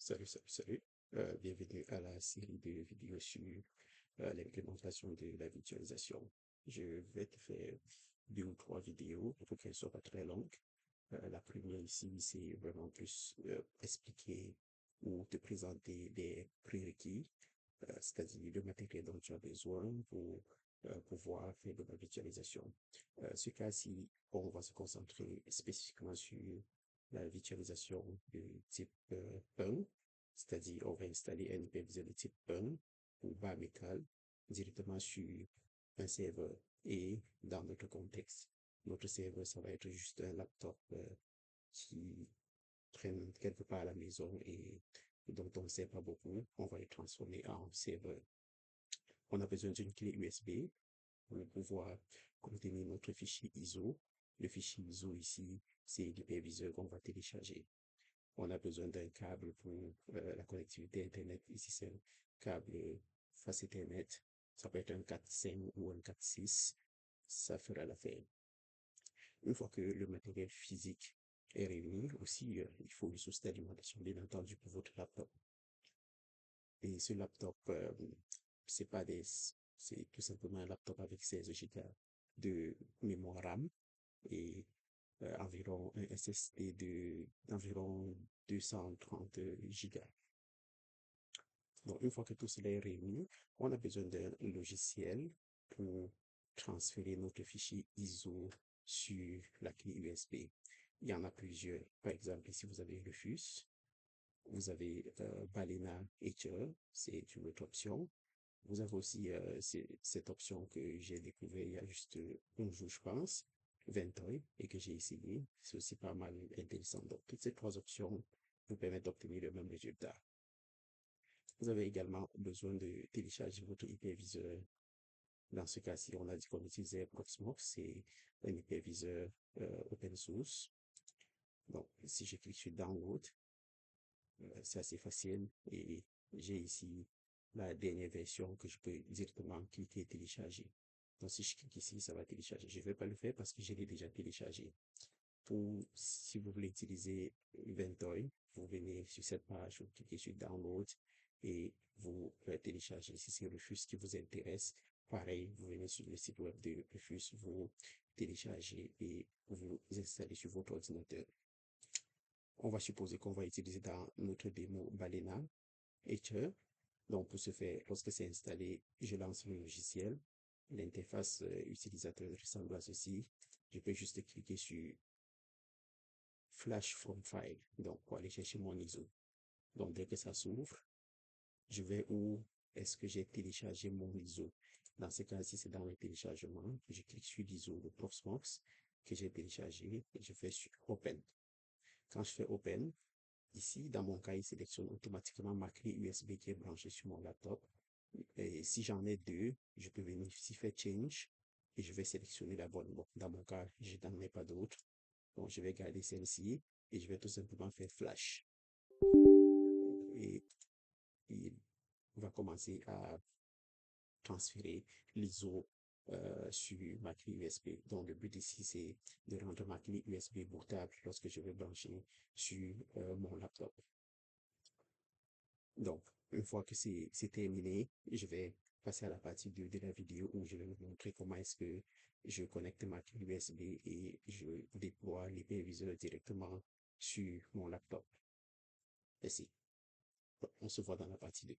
Salut. Bienvenue à la série de vidéos sur l'implémentation de la virtualisation. Je vais te faire 2 ou 3 vidéos pour qu'elles ne soient pas très longues. La première ici, c'est vraiment plus expliquer ou te présenter des prérequis, c'est-à-dire le matériel dont tu as besoin pour pouvoir faire de la virtualisation. Ce cas-ci, on va se concentrer spécifiquement sur la virtualisation de type PUN, c'est-à-dire on va installer un hyperviseur de type PUN ou bare metal directement sur un serveur. Et dans notre contexte, notre serveur, ça va être juste un laptop qui traîne quelque part à la maison et dont on ne sait pas beaucoup. On va le transformer en serveur. On a besoin d'une clé USB pour pouvoir contenir notre fichier ISO. Le fichier ISO ici, c'est l'hyperviseur qu'on va télécharger. On a besoin d'un câble pour la connectivité Internet. Ici, c'est un câble face Internet. Ça peut être un 4.5 ou un 4.6. Ça fera l'affaire. Une fois que le matériel physique est réuni, aussi, il faut une source d'alimentation, bien entendu, pour votre laptop. Et ce laptop, c'est pas des, c'est tout simplement un laptop avec 16 Go de mémoire RAM et environ un SSD d'environ 230 Go. Donc, une fois que tout cela est réuni, on a besoin d'un logiciel pour transférer notre fichier ISO sur la clé USB. Il y en a plusieurs. Par exemple, ici, vous avez Rufus, vous avez Balena Etcher, c'est une autre option. Vous avez aussi cette option que j'ai découvert il y a juste un jour, je pense, Ventoy, et que j'ai essayé. C'est aussi pas mal intéressant. Donc, toutes ces 3 options vous permettent d'obtenir le même résultat. Vous avez également besoin de télécharger votre hyperviseur. Dans ce cas-ci, on a dit qu'on utilisait Proxmox, c'est un hyperviseur open source. Donc, si je clique sur Download, c'est assez facile et j'ai ici la dernière version que je peux directement cliquer et télécharger. Donc, si je clique ici, ça va télécharger. Je ne vais pas le faire parce que je l'ai déjà téléchargé. Si vous voulez utiliser Ventoy, vous venez sur cette page, vous cliquez sur Download et vous téléchargez. Si c'est Rufus qui vous intéresse, pareil, vous venez sur le site web de Rufus, vous téléchargez et vous installez sur votre ordinateur. On va supposer qu'on va utiliser dans notre démo Balena Etcher. Donc, pour ce faire, lorsque c'est installé, je lance le logiciel. L'interface utilisateur ressemble à ceci. Je peux juste cliquer sur Flash from File, donc pour aller chercher mon ISO. Donc, dès que ça s'ouvre, je vais où est-ce que j'ai téléchargé mon ISO. Dans ce cas-ci, c'est dans le téléchargement. Je clique sur l'ISO de Proxmox que j'ai téléchargé et je fais sur Open. Quand je fais Open, ici, dans mon cas, il sélectionne automatiquement ma clé USB qui est branchée sur mon laptop. Et si j'en ai 2, je peux venir ici faire Change et je vais sélectionner la bonne. Bon, dans mon cas, je n'en ai pas d'autres. Donc, je vais garder celle-ci et je vais tout simplement faire Flash. Et il va commencer à transférer l'ISO sur ma clé USB. Donc, le but ici, c'est de rendre ma clé USB bootable lorsque je vais brancher sur mon laptop. Donc, une fois que c'est terminé, je vais passer à la partie 2 de la vidéo où je vais vous montrer comment est-ce que je connecte ma clé USB et je déploie l'hyperviseur directement sur mon laptop. Merci. On se voit dans la partie 2.